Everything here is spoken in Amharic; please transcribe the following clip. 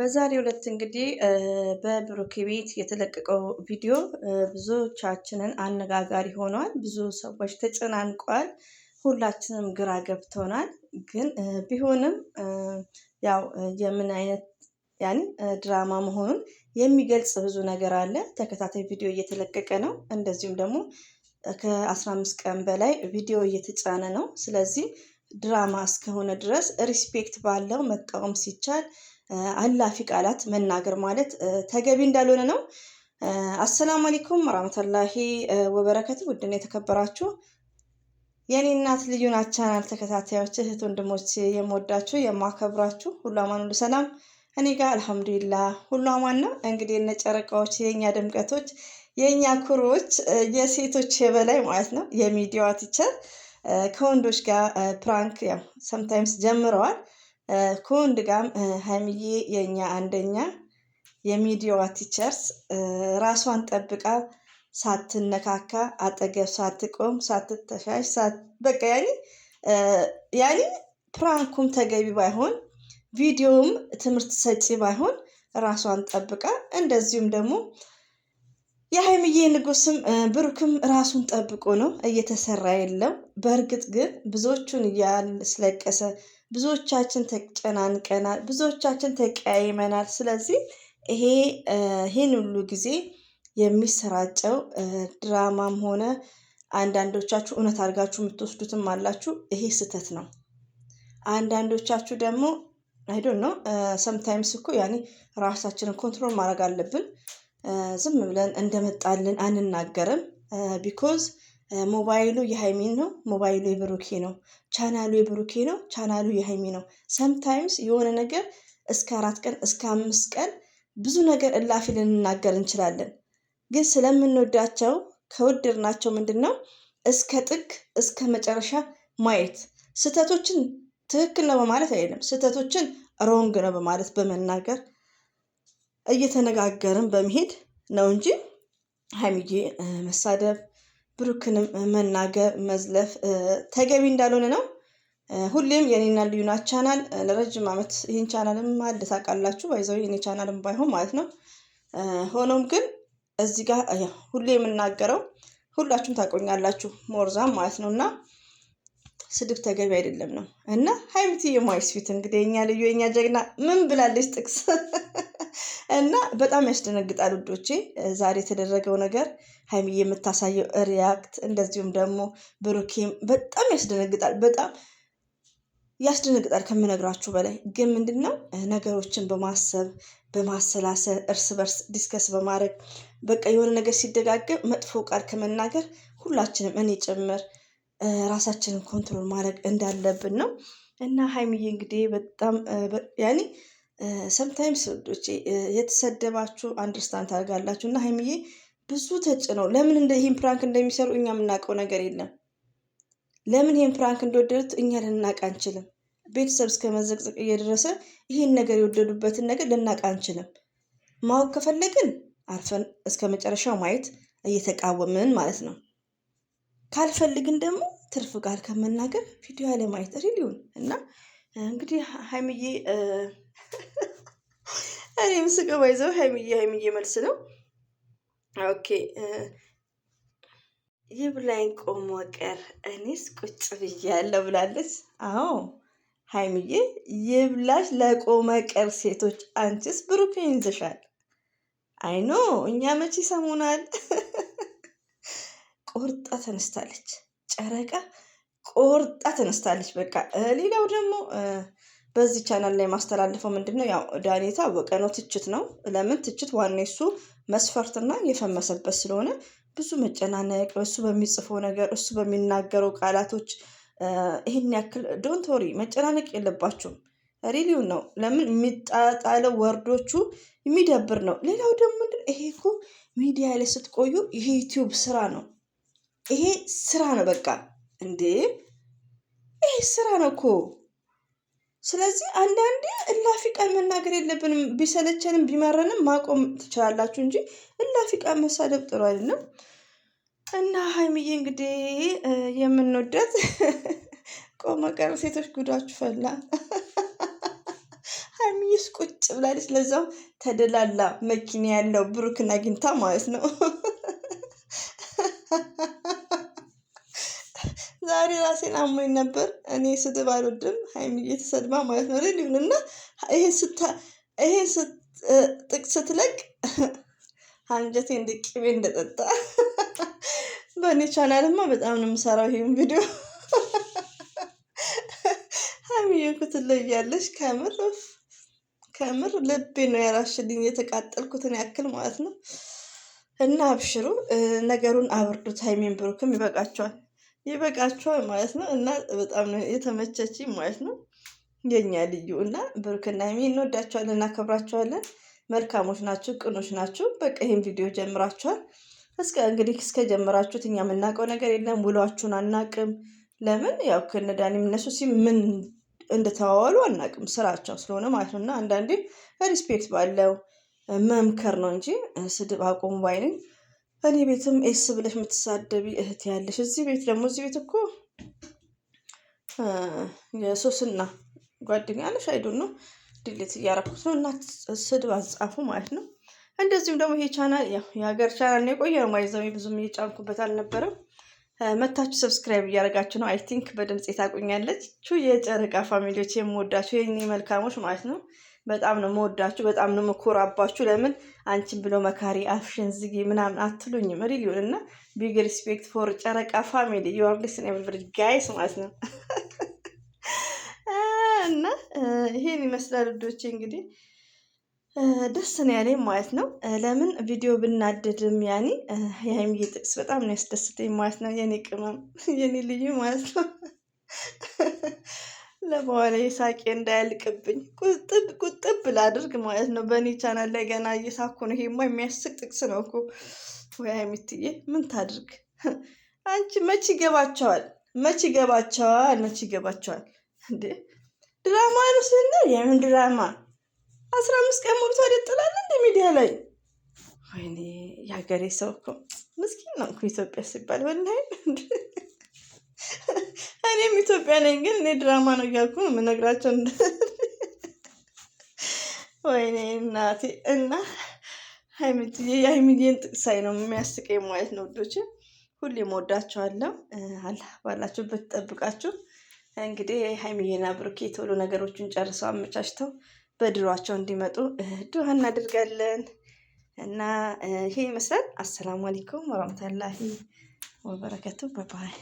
በዛሬው ዕለት እንግዲህ በብሩክ ቤት የተለቀቀው ቪዲዮ ብዙዎቻችንን አነጋጋሪ ሆኗል። ብዙ ሰዎች ተጨናንቀዋል። ሁላችንም ግራ ገብቶናል። ግን ቢሆንም ያው የምን አይነት ድራማ መሆኑን የሚገልጽ ብዙ ነገር አለ። ተከታታይ ቪዲዮ እየተለቀቀ ነው። እንደዚሁም ደግሞ ከ15 ቀን በላይ ቪዲዮ እየተጫነ ነው። ስለዚህ ድራማ እስከሆነ ድረስ ሪስፔክት ባለው መቃወም ሲቻል አላፊ ቃላት መናገር ማለት ተገቢ እንዳልሆነ ነው። አሰላሙ አለይኩም ወራህመቱላሂ ወበረከቱ። ውድና የተከበራችሁ የኔ እናት ልዩ ናት ቻናል ተከታታዮች እህት ወንድሞች፣ የምወዳችሁ የማከብራችሁ፣ ሁሉ አማን ሁሉ ሰላም፣ እኔ ጋር አልሐምዱሊላህ ሁሉ አማን ነው። እንግዲህ እነ ጨረቃዎች፣ የኛ ድምቀቶች፣ የኛ ኩሮች፣ የሴቶች የበላይ ማለት ነው የሚዲያዋ ቲቸር ከወንዶች ጋር ፕራንክ ያው ሰምታይምስ ጀምረዋል። ከወንድ ጋርም ሀይሚዬ የኛ አንደኛ የሚዲያዋ ቲቸርስ ራሷን ጠብቃ ሳትነካካ አጠገብ ሳትቆም ሳትተሻሽ በቃ ያኔ ፕራንኩም ተገቢ ባይሆን ቪዲዮውም ትምህርት ሰጪ ባይሆን ራሷን ጠብቃ እንደዚሁም ደግሞ የሀይሚዬ ንጉስም ብሩክም ራሱን ጠብቆ ነው እየተሰራ የለው። በእርግጥ ግን ብዙዎቹን እያስለቀሰ ብዙዎቻችን ተጨናንቀናል፣ ብዙዎቻችን ተቀያይመናል። ስለዚህ ይሄን ሁሉ ጊዜ የሚሰራጨው ድራማም ሆነ አንዳንዶቻችሁ እውነት አድርጋችሁ የምትወስዱትም አላችሁ። ይሄ ስህተት ነው። አንዳንዶቻችሁ ደግሞ አይዶን ነው ሰምታይምስ እኮ ራሳችንን ኮንትሮል ማድረግ አለብን። ዝም ብለን እንደመጣልን አንናገርም። ቢኮዝ ሞባይሉ የሀይሚን ነው፣ ሞባይሉ የብሩኬ ነው፣ ቻናሉ የብሩኬ ነው፣ ቻናሉ የሀይሚ ነው። ሰምታይምስ የሆነ ነገር እስከ 4 ቀን እስከ 5 ቀን ብዙ ነገር እላፊ ልንናገር እንችላለን። ግን ስለምንወዳቸው ከወደድናቸው ምንድን ነው እስከ ጥግ እስከ መጨረሻ ማየት፣ ስህተቶችን ትክክል ነው በማለት አይደለም፣ ስህተቶችን ሮንግ ነው በማለት በመናገር እየተነጋገርን በመሄድ ነው እንጂ ሀይሚዬ መሳደብ ብሩክንም መናገር መዝለፍ ተገቢ እንዳልሆነ ነው። ሁሌም የኔና ልዩናት ቻናል ለረጅም ዓመት ይህን ቻናልም አለ ታውቃላችሁ፣ ባይዘው የኔ ቻናልም ባይሆን ማለት ነው። ሆኖም ግን እዚህ ጋር ሁሌ የምናገረው ሁላችሁም ታቆኛላችሁ ሞርዛም ማለት ነው እና ስድብ ተገቢ አይደለም ነው እና ሀይሚቲ የማይስ ፊት እንግዲህ የኛ ልዩ የኛ ጀግና ምን ብላለች ጥቅስ እና በጣም ያስደነግጣል ውዶቼ። ዛሬ የተደረገው ነገር ሀይሚዬ የምታሳየው ሪያክት እንደዚሁም ደግሞ ብሩኬም በጣም ያስደነግጣል፣ በጣም ያስደነግጣል ከምነግራችሁ በላይ። ግን ምንድነው ነገሮችን በማሰብ በማሰላሰል እርስ በርስ ዲስከስ በማድረግ በቃ የሆነ ነገር ሲደጋገም መጥፎ ቃል ከመናገር ሁላችንም እኔ ጭምር ራሳችንን ኮንትሮል ማድረግ እንዳለብን ነው እና ሀይሚዬ እንግዲህ በጣም ሰምታይምስ ወዶቼ የተሰደባችሁ አንደርስታንድ ታደርጋላችሁ እና ሀይሚዬ ብዙ ተጭነው ለምን ይህን ፕራንክ እንደሚሰሩ እኛ የምናውቀው ነገር የለም። ለምን ይህን ፕራንክ እንደወደዱት እኛ ልናውቅ አንችልም። ቤተሰብ እስከ መዘቅዘቅ እየደረሰ ይህን ነገር የወደዱበትን ነገር ልናውቅ አንችልም። ማወቅ ከፈለግን አርፈን እስከ መጨረሻው ማየት እየተቃወምን ማለት ነው። ካልፈልግን ደግሞ ትርፍ ቃል ከመናገር ቪዲዮ ያለ ማየት ሪሊውን እና እንግዲህ ሀይሚዬ እኔ ምስገባ ይዘው ሀይሚዬ መልስ ነው። ኦኬ ይብላኝ ቆሞ ቀር እኔስ ቁጭ ብያለሁ ብላለች። አዎ ሀይሚዬ ይብላሽ ለቆመ ቀር ሴቶች፣ አንቺስ ብሩክን ይዘሻል። አይኖ እኛ መቼ ይሰሙናል። ቆርጣ ተነስታለች፣ ጨረቃ ቆርጣ ተነስታለች። በቃ ሌላው ደግሞ በዚህ ቻናል ላይ ማስተላለፈው ምንድነው ያው ዳኒ የታወቀ ነው፣ ትችት ነው። ለምን ትችት ዋና እሱ መስፈርትና የፈመሰበት ስለሆነ ብዙ መጨናነቅ እሱ በሚጽፈው ነገር እሱ በሚናገረው ቃላቶች ይሄን ያክል ዶንት ወሪ መጨናነቅ የለባችሁም። ሪሊውን ነው። ለምን የሚጣጣለው ወርዶቹ የሚደብር ነው። ሌላው ደግሞ ምንድን ይሄ እኮ ሚዲያ ላይ ስትቆዩ ይሄ ዩቲዩብ ስራ ነው፣ ይሄ ስራ ነው። በቃ እንዴ ይሄ ስራ ነው እኮ። ስለዚህ አንዳንዴ እላፊ ቃል መናገር የለብንም። ቢሰለቸንም ቢመረንም ማቆም ትችላላችሁ እንጂ እላፊ ቃል መሳደብ ጥሩ አይደለም። እና ሀይሚዬ እንግዲህ የምንወደት ቆመ ቀር ሴቶች ጉዳችሁ ፈላ። ሀይሚዬ ታያለሽ፣ ቁጭ ብላለች። ለዛው ተደላላ መኪና ያለው ብሩክን አግኝታ ማለት ነው። ዛሬ ራሴን አሞኝ ነበር። እኔ ስድብ አልወድም፣ ሀይሚዬ ተሰድባ ማለት ነው። ሬዲዮን እና ይሄን ጥቅስ ስትለቅ አንጀቴ እንደ ቅቤ እንደጠጣ። በእኔ ቻናልማ በጣም ነው የምሰራው ይሄን ቪዲዮ። ሀይሚዬ እኮ ትለያለሽ ከምር ልቤ ነው ያራሽልኝ የተቃጠልኩትን ያክል ማለት ነው። እና አብሽሩ፣ ነገሩን አብርዱት። ሀይሚን ብሩክም ይበቃቸዋል ማለት ነው። እና በጣም ነው የተመቸችኝ ማለት ነው። የኛ ልዩ እና ብሩክና ሀይሚ እንወዳቸዋለን፣ እናከብራቸዋለን። መልካሞች ናችሁ፣ ቅኖች ናችሁ። በቃ ይሄን ቪዲዮ ጀምራችኋል። እስከ ጀመራችሁት እኛ የምናውቀው ነገር የለም። ውሏችሁን አናቅም። ለምን ያው ከነዳኒም እነሱ ምን እንደተዋዋሉ አናቅም፣ ስራቸው ስለሆነ ማለት ነው። እና አንዳንዴ ሪስፔክት ባለው መምከር ነው እንጂ ስድብ አቁሙ ባይ ነኝ። እኔ ቤትም ኤስ ብለሽ የምትሳደቢ እህት ያለሽ፣ እዚህ ቤት እኮ የሶስና ጓደኛ አለሽ አይዶን ነው ድሌት እያረኩት ነው። እና ስድብ አጻፉ ማለት ነው። እንደዚሁም ደግሞ ይሄ ቻናል ያው የሀገር ቻናል ነው፣ የቆየ ነው ማይዘው፣ ብዙም እየጫንኩበት አልነበረም። መታችሁ ሰብስክራይብ እያደረጋችሁ ነው። አይ ቲንክ በድምጽ ታቁኛለች። የጨረቃ ፋሚሊዎች የምወዳችሁ የኔ መልካሞች ማለት ነው። በጣም ነው የምወዳችሁ፣ በጣም ነው የምኮራባችሁ። ለምን አንቺን ብሎ መካሪ አፍሽን ዝጊ ምናምን አትሉኝም። ሪሊዮን እና ቢግ ሪስፔክት ፎር ጨረቃ ፋሚሊ ዩ አር ሊስን ኤቨሪ ጋይስ ማለት ነው። እና ይሄን ይመስላል ልጆቼ። እንግዲህ ደስ ነው ያለኝ ማለት ነው። ለምን ቪዲዮ ብናደድም ያኔ የሀይሚዬ ጥቅስ በጣም ነው ያስደስተኝ ማለት ነው። የኔ ቅመም የኔ ልዩ ማለት ነው። ለበኋላ የሳቄ እንዳያልቅብኝ ቁጥብ ላድርግ ማለት ነው። በእኔ ቻናል ላይ ገና እየሳኩ ነው። ይሄማ የሚያስቅ ጥቅስ ነው እኮ። ወይ ሀይሚትዬ ምን ታድርግ አንቺ። መች ይገባቸዋል እንዴ? ድራማ ነው ስንል የምን ድራማ 15 ቀን ሙሉ ታደጥላለ እንደ ሚዲያ ላይ። ወይኔ የሀገሬ ሰው እኮ ምስኪን ነው እኮ ኢትዮጵያ ሲባል ወላሂ። እኔም ኢትዮጵያ ነኝ፣ ግን እኔ ድራማ ነው እያልኩ ነው የምነግራቸው። ወይኔ እናቴ። እና የሀይሚዬን ጥቅሳይ ነው የሚያስቀኝ ማለት ነው ውዶች። ሁሌም ወዳቸዋለሁ። አላህ ባላችሁበት ጠብቃችሁ። እንግዲህ ሀይሚዬና ብሩኬ ቶሎ ነገሮችን ጨርሰው አመቻችተው በድሯቸው እንዲመጡ ዱዓ እናደርጋለን። እና ይሄ ይመስላል። አሰላሙ አለይኩም ወራህመቱላሂ ወበረከቱ። ባይ